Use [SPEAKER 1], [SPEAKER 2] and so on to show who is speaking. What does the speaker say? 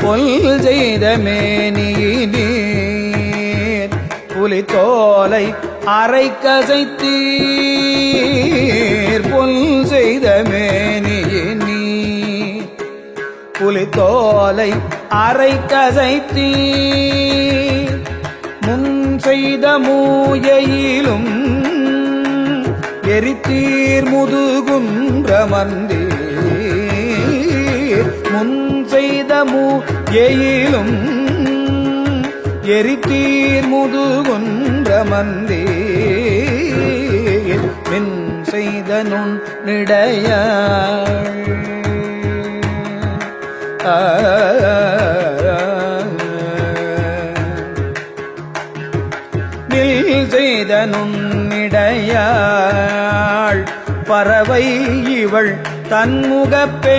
[SPEAKER 1] பொல் செய்த மேனியினீர் புலித்தோலை அரை கசைத்தீர் பொல் செய்த மேனியினீர் புலித்தோலை அரை கசைத்தீர் முன் செய்த மூயையிலும் எரித்தீர் முதுகுன்றமர்ந்தீர் முன் செய்த மூயையிலும் எரித்தீர் முதுகுன்றமர்ந்தீர் மின் செய்த நுண்ணிடையாள் நில் செய்த நுண்ணிடையாள் பறவை இவள் தன்முகப்பே